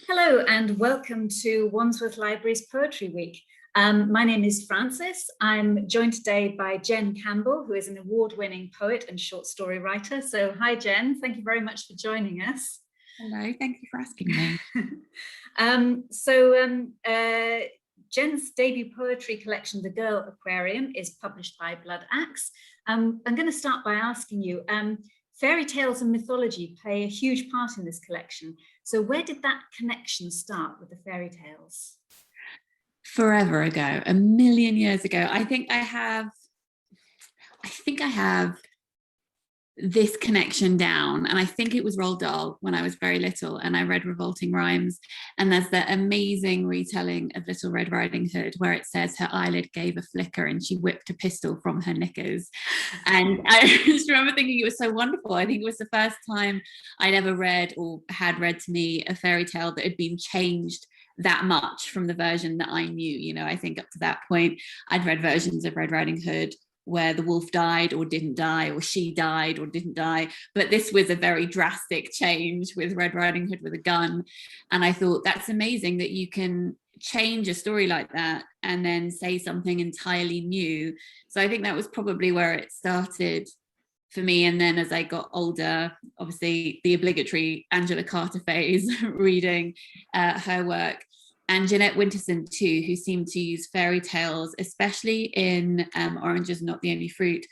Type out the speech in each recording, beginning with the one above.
Hello and welcome to Wandsworth Library's Poetry Week. My name is Frances. I'm joined today by Jen Campbell, who is an award-winning poet and short story writer. So hi Jen, thank you very much for joining us. Hello, thank you for asking me. Jen's debut poetry collection, The Girl Aquarium, is published by Blood Axe. I'm going to start by asking you, fairy tales and mythology play a huge part in this collection. So where did that connection start with the fairy tales? Forever ago, a million years ago. I think I have this connection down, and I think it was Roald Dahl when I was very little and I read Revolting Rhymes, and there's that amazing retelling of Little Red Riding Hood where it says her eyelid gave a flicker and she whipped a pistol from her knickers. And I just remember thinking it was so wonderful. I think it was the first time I'd ever read or had read to me a fairy tale that had been changed that much from the version that I knew. You know, I think up to that point I'd read versions of Red Riding Hood where the wolf died or didn't die, or she died or didn't die. But this was a very drastic change with Red Riding Hood with a gun. And I thought that's amazing that you can change a story like that and then say something entirely new. So I think that was probably where it started for me. And then as I got older, obviously the obligatory Angela Carter phase, reading her work, and Jeanette Winterson too, who seemed to use fairy tales, especially in Orange is Not the Only Fruit,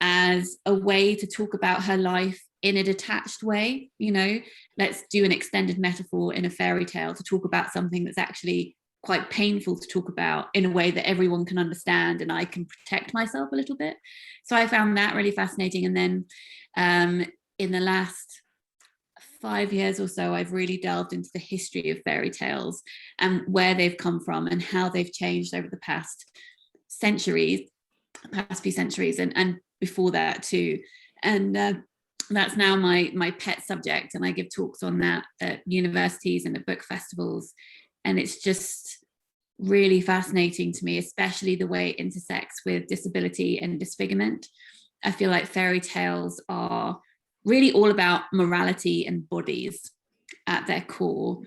as a way to talk about her life in a detached way. You know, let's do an extended metaphor in a fairy tale to talk about something that's actually quite painful to talk about in a way that everyone can understand and I can protect myself a little bit. So I found that really fascinating. And then in the last 5 years or so, I've really delved into the history of fairy tales and where they've come from and how they've changed over the past few centuries, and before that too. And that's now my pet subject, and I give talks on that at universities and at book festivals. And it's just really fascinating to me, especially the way it intersects with disability and disfigurement. I feel like fairy tales are really all about morality and bodies at their core.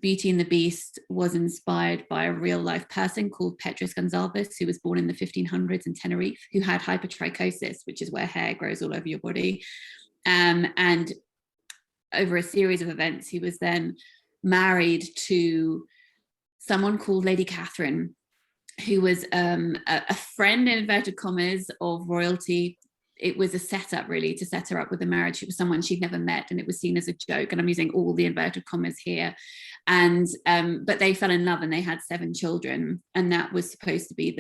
Beauty and the Beast was inspired by a real life person called Petrus Gonsalves, who was born in the 1500s in Tenerife, who had hypertrichosis, which is where hair grows all over your body. And over a series of events, he was then married to someone called Lady Catherine, who was a friend, in inverted commas, of royalty. It was a setup really to set her up with a marriage. It was someone she'd never met, and it was seen as a joke, and I'm using all the inverted commas here. And but they fell in love and they had 7 children, and that was supposed to be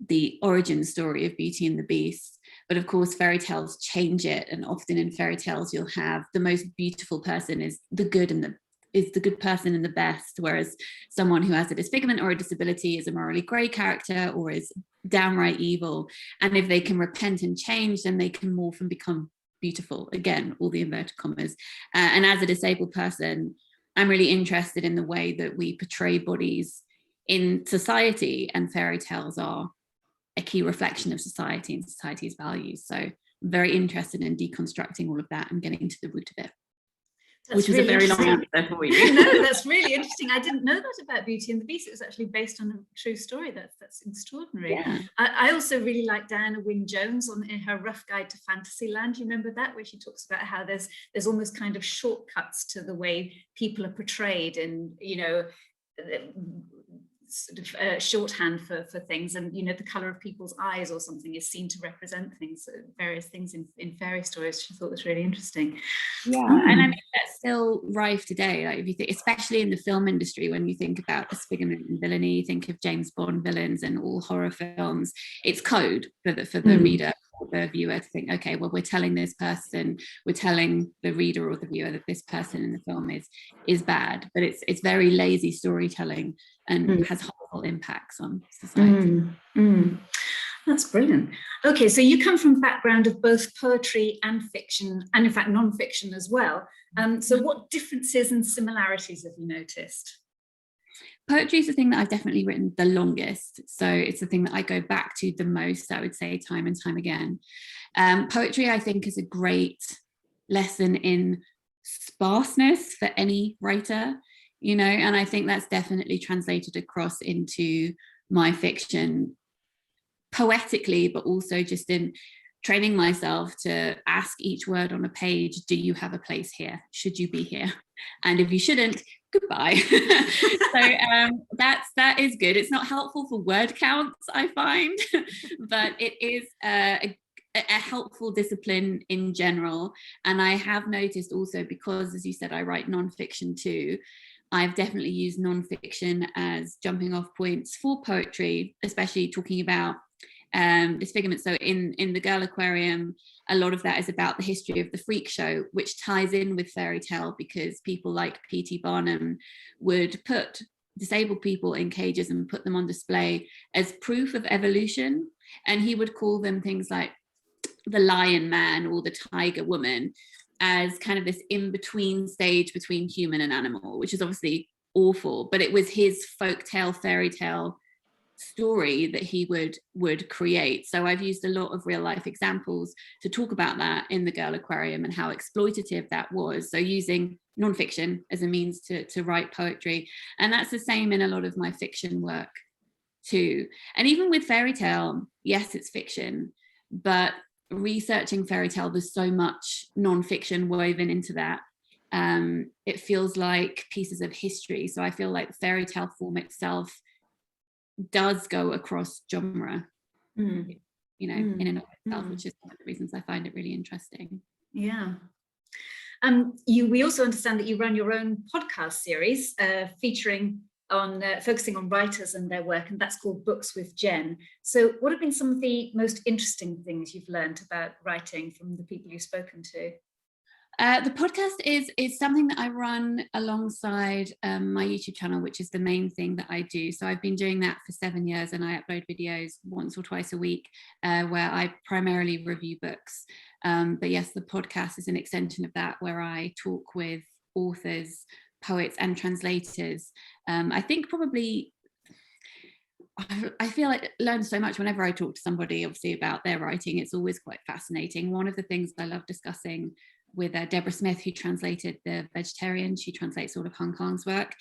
the origin story of Beauty and the Beast. But of course fairy tales change it, and often in fairy tales you'll have the most beautiful person is the good person and the best, whereas someone who has a disfigurement or a disability is a morally grey character or is downright evil. And if they can repent and change, then they can morph and become beautiful. Again, all the inverted commas. And as a disabled person, I'm really interested in the way that we portray bodies in society, and fairy tales are a key reflection of society and society's values. So I'm very interested in deconstructing all of that and getting to the root of it. That's which was really a very long answer for you. No, that's really interesting. I didn't know that about Beauty and the Beast. It was actually based on a true story. That's extraordinary. Yeah. I also really like Diana Wynne Jones in her Rough Guide to Fantasyland. You remember that, where she talks about how there's almost kind of shortcuts to the way people are portrayed, and you know, sort of shorthand for things, and you know, the color of people's eyes or something is seen to represent things, various things in fairy stories. She thought was really interesting. Yeah, and I mean that's still rife today. Like if you think, especially in the film industry, when you think about disfigurement and villainy, you think of James Bond villains and all horror films. It's code for the reader or the viewer to think, okay, well, we're telling this person, we're telling the reader or the viewer that this person in the film is bad, but it's very lazy storytelling and has harmful impacts on society. That's brilliant. Okay, so you come from a background of both poetry and fiction, and in fact non-fiction as well. So what differences and similarities have you noticed? Poetry is the thing that I've definitely written the longest. So it's the thing that I go back to the most, I would say, time and time again. Poetry, I think, is a great lesson in sparseness for any writer, and I think that's definitely translated across into my fiction poetically, but also just in training myself to ask each word on a page, do you have a place here? Should you be here? And if you shouldn't, goodbye. So that is good. It's not helpful for word counts, I find, but it is a helpful discipline in general. And I have noticed also, because as you said, I write nonfiction too, I've definitely used nonfiction as jumping off points for poetry, especially talking about disfigurement. So in the Girl Aquarium, a lot of that is about the history of the freak show, which ties in with fairy tale, because people like P.T. Barnum would put disabled people in cages and put them on display as proof of evolution. And he would call them things like the lion man or the tiger woman, as kind of this in-between stage between human and animal, which is obviously awful, but it was his folktale, fairy tale story that he would create. So I've used a lot of real life examples to talk about that in the Girl Aquarium and how exploitative that was. So using nonfiction as a means to write poetry. And that's the same in a lot of my fiction work too. And even with fairy tale, yes, it's fiction, but researching fairy tale, there's so much nonfiction woven into that. It feels like pieces of history. So I feel like the fairy tale form itself does go across genre, in and of itself, which is one of the reasons I find it really interesting. Yeah. We also understand that you run your own podcast series featuring on focusing on writers and their work, and that's called Books with Jen. So what have been some of the most interesting things you've learned about writing from the people you've spoken to? The podcast is something that I run alongside my YouTube channel, which is the main thing that I do. So I've been doing that for 7 years, and I upload videos once or twice a week where I primarily review books. But yes, the podcast is an extension of that, where I talk with authors, poets and translators. I think probably I feel like I learn so much whenever I talk to somebody, obviously, about their writing. It's always quite fascinating. One of the things I love discussing with Deborah Smith, who translated The Vegetarian, she translates all of Hong Kong's work,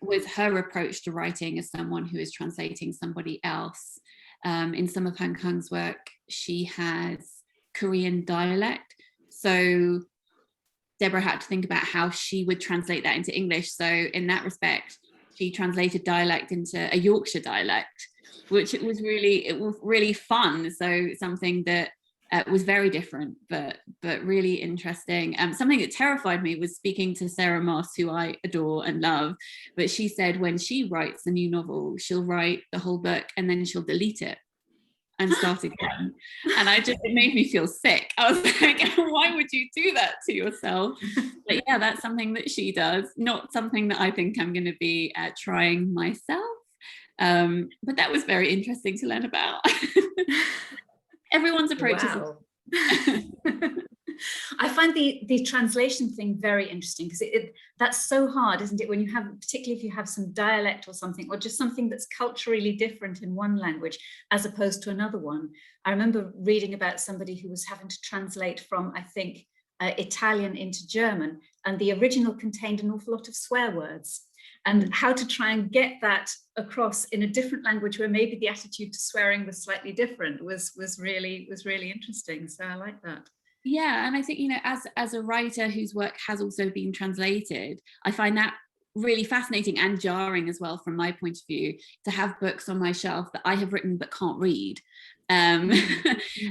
was her approach to writing as someone who is translating somebody else. In some of Hong Kong's work, she has Korean dialect. So Deborah had to think about how she would translate that into English. So in that respect, she translated dialect into a Yorkshire dialect, which it was really fun. So something that was very different, but really interesting. Something that terrified me was speaking to Sarah Moss, who I adore and love. But she said when she writes a new novel, she'll write the whole book and then she'll delete it and start again. And it made me feel sick. I was like, why would you do that to yourself? But yeah, that's something that she does, not something that I think I'm going to be trying myself. But that was very interesting to learn about. Everyone's approach is I find the translation thing very interesting, because that's so hard, isn't it, when you have, particularly if you have some dialect or something, or just something that's culturally different in one language as opposed to another one. I remember reading about somebody who was having to translate from, I think, Italian into German, and the original contained an awful lot of swear words. And how to try and get that across in a different language where maybe the attitude to swearing was slightly different was really interesting. So I like that. Yeah, and I think, as a writer whose work has also been translated, I find that really fascinating and jarring as well, from my point of view, to have books on my shelf that I have written but can't read. And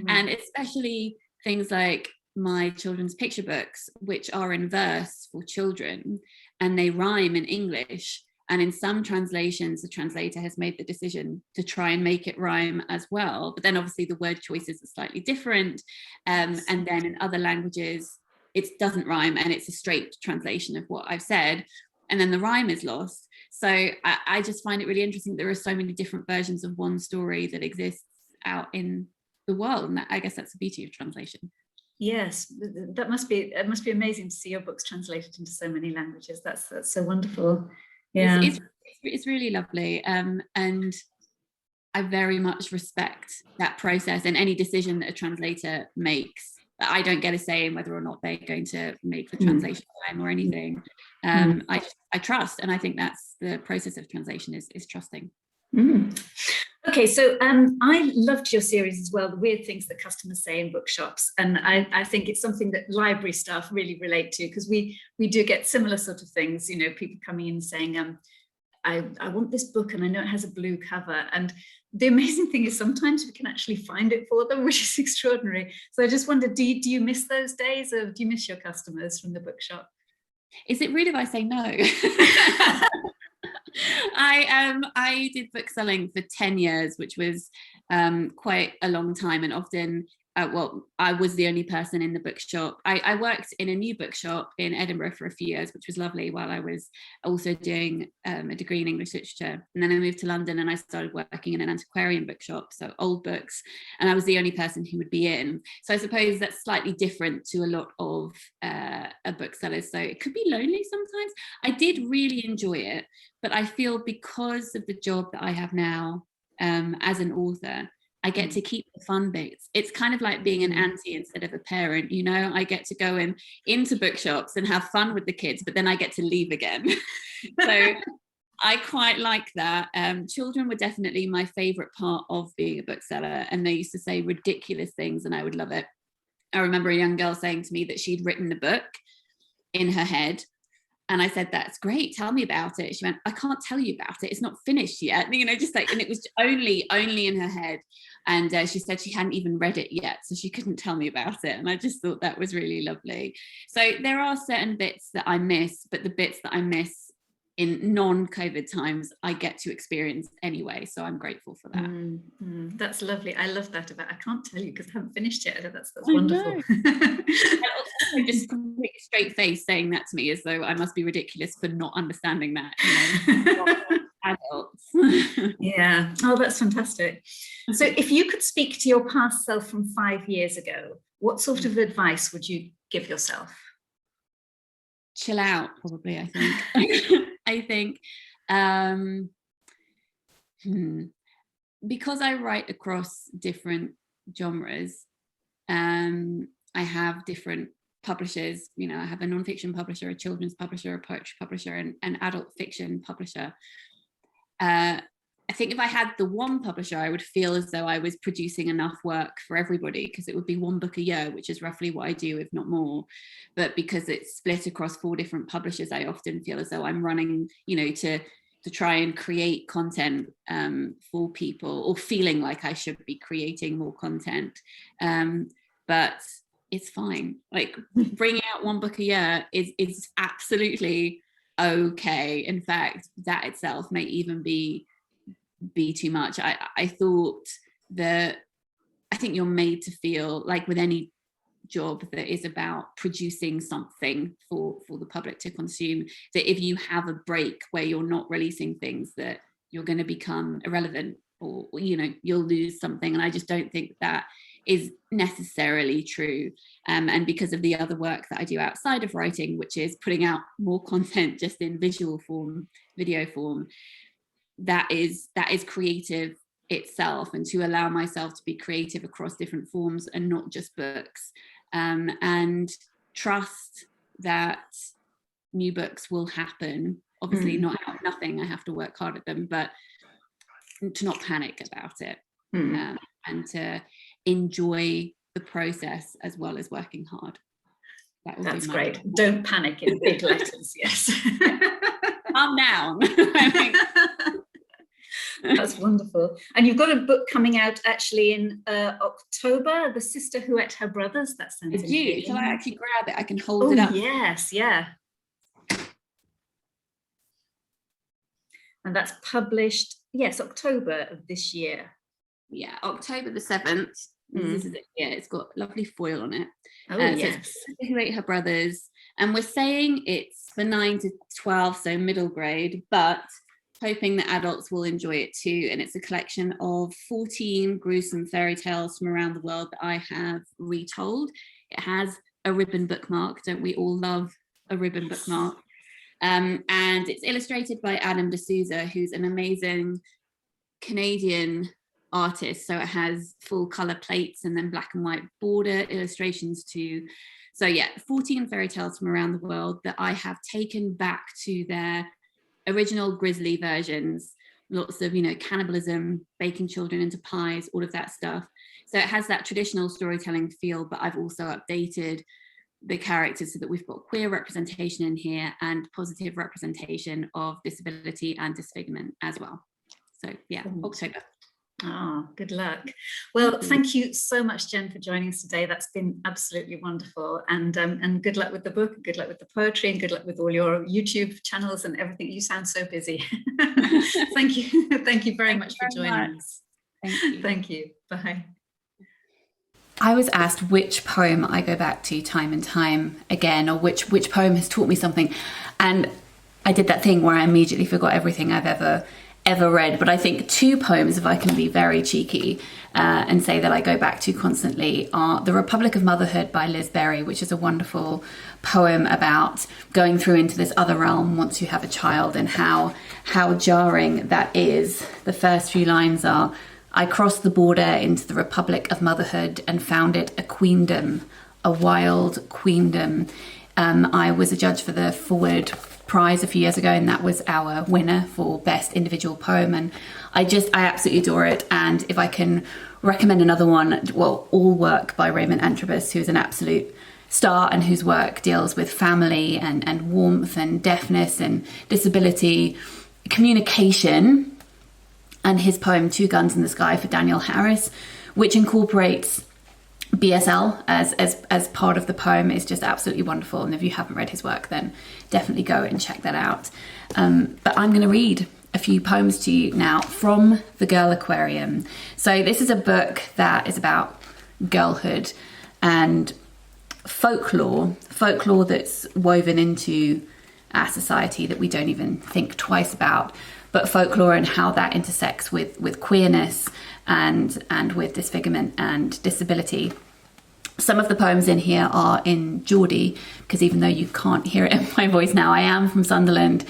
especially things like my children's picture books, which are in verse for children, and they rhyme in English. And in some translations, the translator has made the decision to try and make it rhyme as well. But then obviously the word choices are slightly different. And then in other languages, it doesn't rhyme and it's a straight translation of what I've said. And then the rhyme is lost. So I just find it really interesting. There are so many different versions of one story that exists out in the world. And I guess that's the beauty of translation. Yes, it must be amazing to see your books translated into so many languages. That's so wonderful. Yeah, it's really lovely, and I very much respect that process, and any decision that a translator makes I don't get a say in whether or not they're going to make the translation time or anything. I trust, and I think that's the process of translation is trusting. Okay, so I loved your series as well, the weird things that customers say in bookshops, and I think it's something that library staff really relate to, because we do get similar sort of things, you know, people coming in saying, I want this book and I know it has a blue cover, and the amazing thing is sometimes we can actually find it for them, which is extraordinary. So I just wondered, do you miss those days, or do you miss your customers from the bookshop? Is it rude if I say no? I did bookselling for 10 years, which was quite a long time, and often I was the only person in the bookshop. I worked in a new bookshop in Edinburgh for a few years, which was lovely, while I was also doing a degree in English literature. And then I moved to London and I started working in an antiquarian bookshop, so old books, and I was the only person who would be in. So I suppose that's slightly different to a lot of booksellers. So it could be lonely sometimes. I did really enjoy it, but I feel because of the job that I have now as an author, I get to keep the fun bits. It's kind of like being an auntie instead of a parent, you know. I get to go into bookshops and have fun with the kids, but then I get to leave again. So I quite like that. Children were definitely my favorite part of being a bookseller, and they used to say ridiculous things and I would love it. I remember a young girl saying to me that she'd written a book in her head. And I said, that's great, tell me about it. She went, I can't tell you about it, it's not finished yet. You know, just like, and it was only in her head. And she said she hadn't even read it yet, so she couldn't tell me about it. And I just thought that was really lovely. So there are certain bits that I miss, but the bits that I miss in non-COVID times, I get to experience anyway. So I'm grateful for that. That's lovely. I love that about, I can't tell you because I haven't finished yet. That's wonderful. Also just completely straight face saying that to me as though I must be ridiculous for not understanding that, you know. Adults. Yeah. Oh, that's fantastic. So if you could speak to your past self from 5 years ago, what sort of advice would you give yourself? Chill out, probably, I think. I think because I write across different genres, I have different publishers. You know, I have a non-fiction publisher, a children's publisher, a poetry publisher, and an adult fiction publisher. I think if I had the one publisher, I would feel as though I was producing enough work for everybody, because it would be one book a year, which is roughly what I do, if not more. But because it's split across 4 different publishers, I often feel as though I'm running, you know, to try and create content for people, or feeling like I should be creating more content. But it's fine. Like, bringing out 1 book a year is absolutely okay. In fact, that itself may even be too much. I thought that I think you're made to feel like, with any job that is about producing something for the public to consume, that if you have a break where you're not releasing things, that you're going to become irrelevant, or you know, you'll lose something. And I just don't think that is necessarily true. And because of the other work that I do outside of writing, which is putting out more content just in visual form, video form, that is creative itself, and to allow myself to be creative across different forms and not just books, and trust that new books will happen. Obviously not out of nothing, I have to work hard at them, but to not panic about it, and to enjoy the process as well as working hard. That's great. Don't panic, in big letters. Yes. Calm down. That's wonderful. And you've got a book coming out actually in October, The Sister Who Ate Her Brothers. That sounds intriguing. Shall I actually grab it? I can hold it up. Yes, yeah. And that's published, yes, October of this year. Yeah, October the 7th. This is it. Yeah, it's got lovely foil on it. Yes. So it's Sister Who Ate Her Brothers. And we're saying it's for 9 to 12, so middle grade, but hoping that adults will enjoy it too. And it's a collection of 14 gruesome fairy tales from around the world that I have retold. It has a ribbon bookmark. Don't we all love a ribbon bookmark? And it's illustrated by Adam D'Souza, who's an amazing Canadian artist. So it has full color plates and then black and white border illustrations too. So yeah, 14 fairy tales from around the world that I have taken back to their original Grizzly versions. Lots of, cannibalism, baking children into pies, all of that stuff. So it has that traditional storytelling feel, but I've also updated the characters so that we've got queer representation in here and positive representation of disability and disfigurement as well. So yeah, October. Oh, good luck. Well, thank you so much, Jen, for joining us today. That's been absolutely wonderful. And good luck with the book, good luck with the poetry, and good luck with all your YouTube channels and everything. You sound so busy. Thank you. Thank you very much for joining us. Thank you. Thank you. Bye. I was asked which poem I go back to time and time again, or which poem has taught me something. And I did that thing where I immediately forgot everything I've ever read. But I think two poems, if I can be very cheeky and say that I go back to constantly, are The Republic of Motherhood by Liz Berry, which is a wonderful poem about going through into this other realm once you have a child, and how jarring that is. The first few lines are, "I crossed the border into the Republic of Motherhood and found it a queendom, a wild queendom." I was a judge for the Forward Prize a few years ago, and that was our winner for Best Individual Poem, and I absolutely adore it. And if I can recommend another one, well, All Work by Raymond Antrobus, who is an absolute star and whose work deals with family and warmth and deafness and disability communication, and his poem Two Guns in the Sky for Daniel Harris, which incorporates BSL as part of the poem, is just absolutely wonderful. And if you haven't read his work, then definitely go and check that out. But I'm going to read a few poems to you now from The Girl Aquarium. So this is a book that is about girlhood and folklore that's woven into our society that we don't even think twice about, but folklore and how that intersects with queerness and with disfigurement and disability. Some of the poems in here are in Geordie, because even though you can't hear it in my voice now, I am from Sunderland,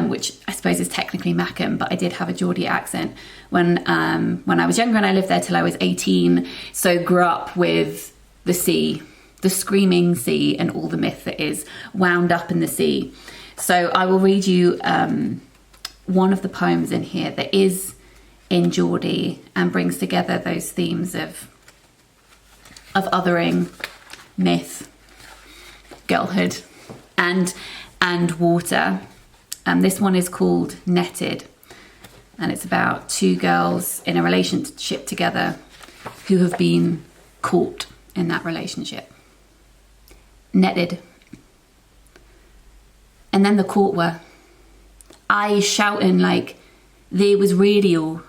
which I suppose is technically Mackem, but I did have a Geordie accent when I was younger, and I lived there till I was 18. So grew up with the sea, the screaming sea, and all the myth that is wound up in the sea. So I will read you one of the poems in here that is in Geordie and brings together those themes of othering, myth, girlhood, and water. This one is called Netted, and it's about two girls in a relationship together who have been caught in that relationship. Netted. And then the caught were. Eyes shouting like they was radio.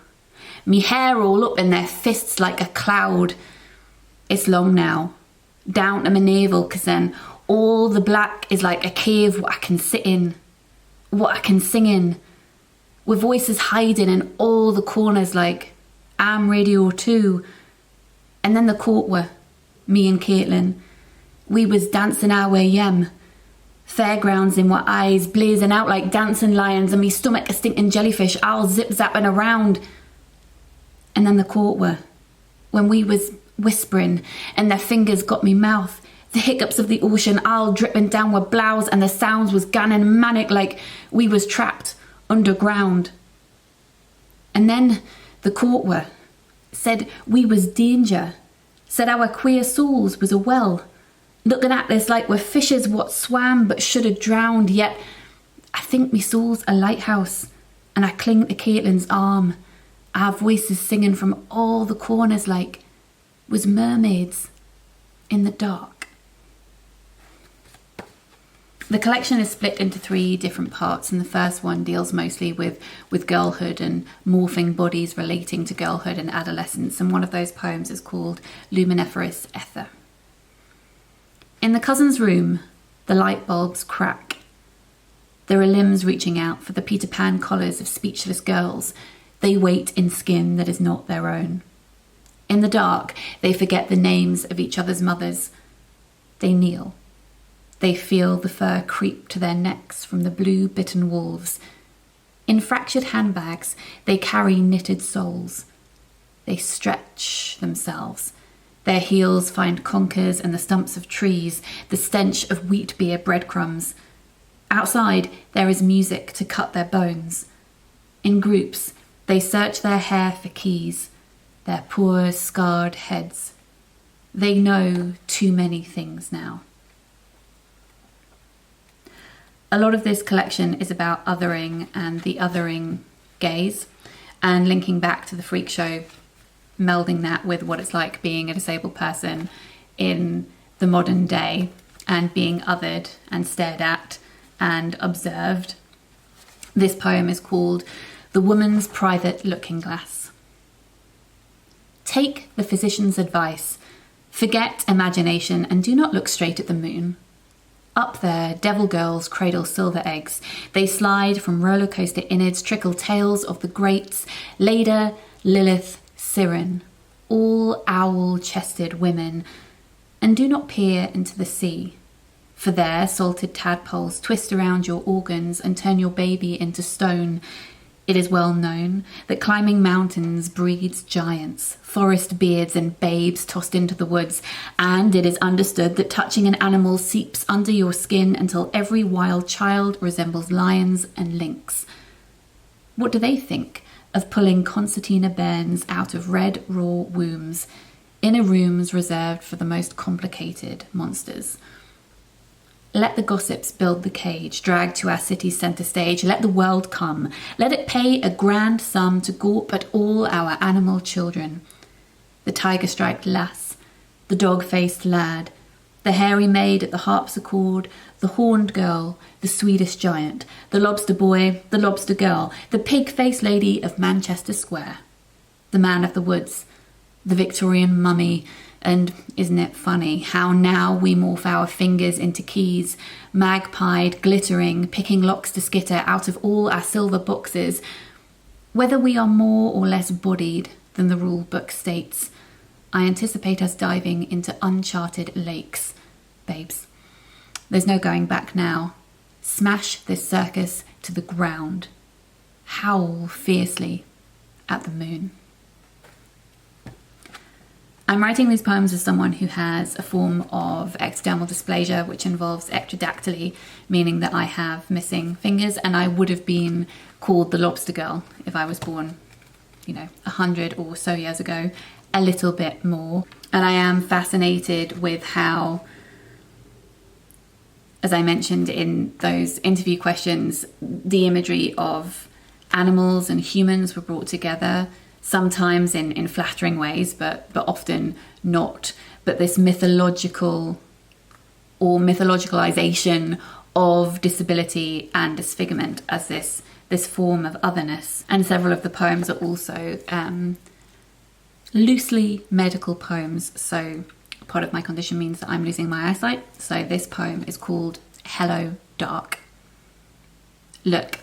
Me hair all up in their fists like a cloud. It's long now, down to my navel, 'cause then all the black is like a cave what I can sit in, what I can sing in, with voices hiding in all the corners like I'm radio too. And then the court were, me and Caitlin, we was dancing our way yem. Fairgrounds in what eyes blazing out like dancing lions, and me stomach a stinking jellyfish all zip-zapping around. And then the court were, when we was whispering and their fingers got me mouth, the hiccups of the ocean all dripping down with blouse, and the sounds was ganning manic like we was trapped underground. And then the court were, said we was danger, said our queer souls was a well, looking at this like we're fishes what swam but should have drowned, yet I think me soul's a lighthouse, and I cling to Caitlin's arm, our voices singing from all the corners like was mermaids in the dark. The collection is split into 3 different parts, and the first one deals mostly with girlhood and morphing bodies relating to girlhood and adolescence, and one of those poems is called Lumineferous Ether. In the cousin's room, the light bulbs crack. There are limbs reaching out for the Peter Pan collars of speechless girls. They wait in skin that is not their own. In the dark, they forget the names of each other's mothers. They kneel. They feel the fur creep to their necks from the blue bitten wolves. In fractured handbags, they carry knitted souls. they stretch themselves. Their heels find conkers and the stumps of trees, the stench of wheat beer breadcrumbs. Outside, there is music to cut their bones. In groups, they search their hair for keys, their poor, scarred heads. They know too many things now. A lot of this collection is about othering and the othering gaze, and linking back to the freak show, melding that with what it's like being a disabled person in the modern day and being othered and stared at and observed. This poem is called The Woman's Private Looking Glass. Take the physician's advice. Forget imagination and do not look straight at the moon. Up there, devil girls cradle silver eggs. They slide from roller coaster innards, trickle tales of the greats, Leda, Lilith, Siren, all owl-chested women. And do not peer into the sea, for there salted tadpoles twist around your organs and turn your baby into stone. It is well known that climbing mountains breeds giants, forest beards and babes tossed into the woods, and it is understood that touching an animal seeps under your skin until every wild child resembles lions and lynx. What do they think of pulling concertina bairns out of red raw wombs, inner rooms reserved for the most complicated monsters? Let the gossips build the cage, dragged to our city's centre stage. Let the world come. Let it pay a grand sum to gawp at all our animal children. The tiger-striped lass, the dog-faced lad, the hairy maid at the harpsichord, the horned girl, the Swedish giant, the lobster boy, the lobster girl, the pig-faced lady of Manchester Square, the man of the woods, the Victorian mummy. And isn't it funny how now we morph our fingers into keys, magpied, glittering, picking locks to skitter out of all our silver boxes, whether we are more or less bodied than the rule book states. I anticipate us diving into uncharted lakes, babes. There's no going back now. Smash this circus to the ground. Howl fiercely at the moon. I'm writing these poems as someone who has a form of ectodermal dysplasia, which involves ectrodactyly, meaning that I have missing fingers, and I would have been called the lobster girl if I was born, 100 or so years ago, a little bit more. And I am fascinated with how, as I mentioned in those interview questions, the imagery of animals and humans were brought together, sometimes in flattering ways, but often not. But this mythological or mythologicalization of disability and disfigurement as this form of otherness. And several of the poems are also loosely medical poems. So part of my condition means that I'm losing my eyesight. So this poem is called Hello Dark. Look,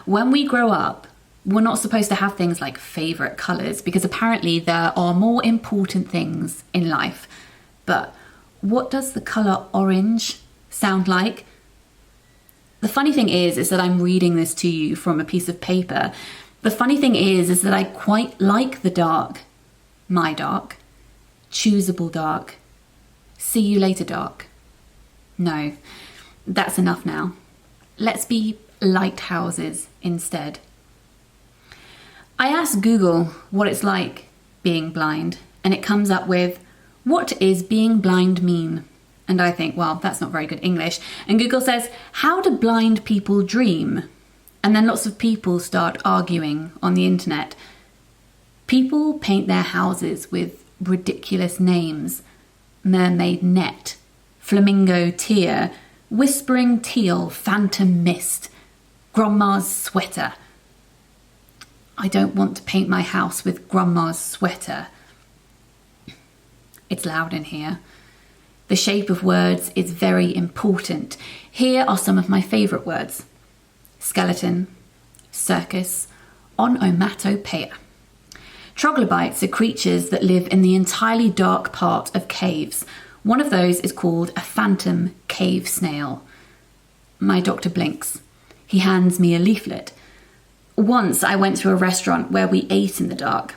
when we grow up, we're not supposed to have things like favourite colours, because apparently there are more important things in life. But what does the colour orange sound like? The funny thing is that I'm reading this to you from a piece of paper. The funny thing is that I quite like the dark. My dark. Choosable dark. See you later dark. No, that's enough now. Let's be lighthouses instead. I asked Google what it's like being blind, and it comes up with, what is being blind mean? And I think, well, that's not very good English. And Google says, how do blind people dream? And then lots of people start arguing on the internet. People paint their houses with ridiculous names. Mermaid net, flamingo tear, whispering teal, phantom mist, grandma's sweater. I don't want to paint my house with grandma's sweater. It's loud in here. The shape of words is very important. Here are some of my favourite words. Skeleton, circus, onomatopoeia. Troglobites are creatures that live in the entirely dark part of caves. One of those is called a phantom cave snail. My doctor blinks. He hands me a leaflet. Once I went to a restaurant where we ate in the dark.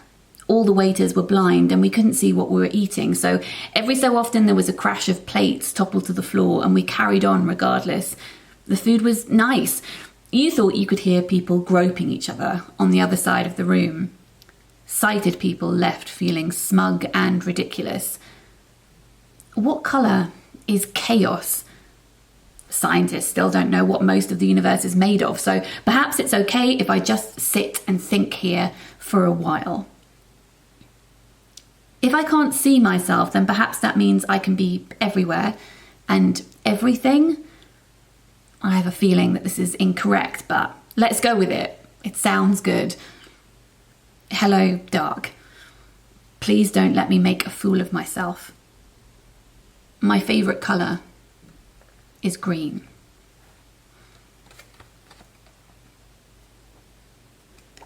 All the waiters were blind and we couldn't see what we were eating, so every so often there was a crash of plates toppled to the floor and we carried on regardless. The food was nice. You thought you could hear people groping each other on the other side of the room. Sighted people left feeling smug and ridiculous. What colour is chaos? Scientists still don't know what most of the universe is made of, so perhaps it's okay if I just sit and think here for a while. If I can't see myself, then perhaps that means I can be everywhere and everything. I have a feeling that this is incorrect, but let's go with it. It sounds good. Hello, dark. Please don't let me make a fool of myself. My favourite colour is green.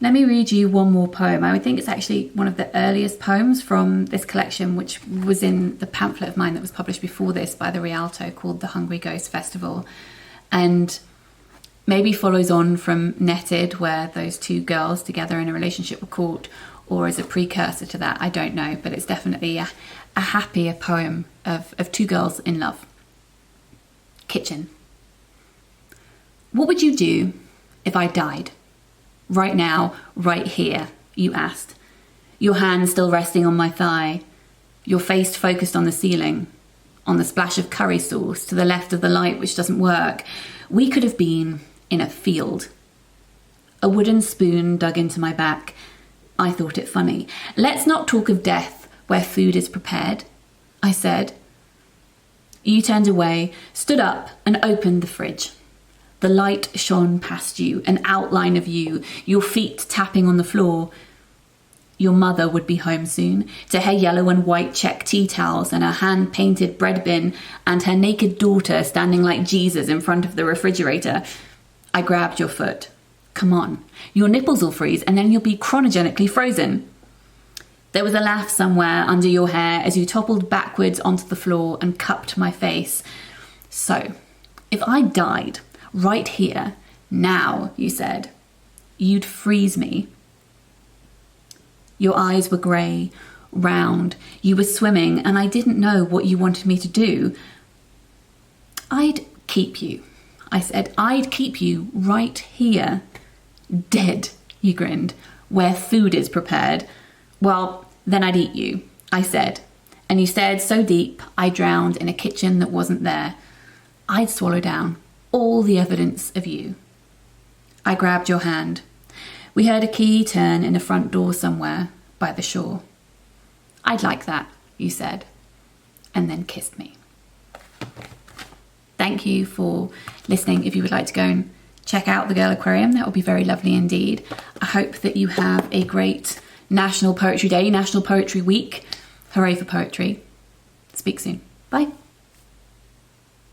Let me read you one more poem. I would think it's actually one of the earliest poems from this collection, which was in the pamphlet of mine that was published before this by the Rialto, called The Hungry Ghost Festival, and maybe follows on from Netted, where those two girls together in a relationship were caught, or as a precursor to that, I don't know, but it's definitely a happier poem of two girls in love. Kitchen. What would you do if I died? Right now, right here, you asked. Your hand still resting on my thigh, your face focused on the ceiling, on the splash of curry sauce to the left of the light which doesn't work. We could have been in a field. A wooden spoon dug into my back. I thought it funny. Let's not talk of death where food is prepared, I said. You turned away, stood up and opened the fridge. The light shone past you, an outline of you, your feet tapping on the floor. Your mother would be home soon, to her yellow and white check tea towels and her hand-painted bread bin and her naked daughter standing like Jesus in front of the refrigerator. I grabbed your foot. Come on, your nipples will freeze and then you'll be chronogenically frozen. There was a laugh somewhere under your hair as you toppled backwards onto the floor and cupped my face. So, if I died right here, now, you said, you'd freeze me. Your eyes were grey, round. You were swimming and I didn't know what you wanted me to do. I'd keep you, I said. I'd keep you right here. Dead, you grinned, where food is prepared. Well, then I'd eat you, I said. And you stared so deep, I drowned in a kitchen that wasn't there. I'd swallow down all the evidence of you. I grabbed your hand. We heard a key turn in a front door somewhere by the shore. I'd like that, you said, and then kissed me. Thank you for listening. If you would like to go and check out the Girl Aquarium, that would be very lovely indeed. I hope that you have a great National Poetry Day, National Poetry Week. Hooray for poetry. Speak soon. Bye.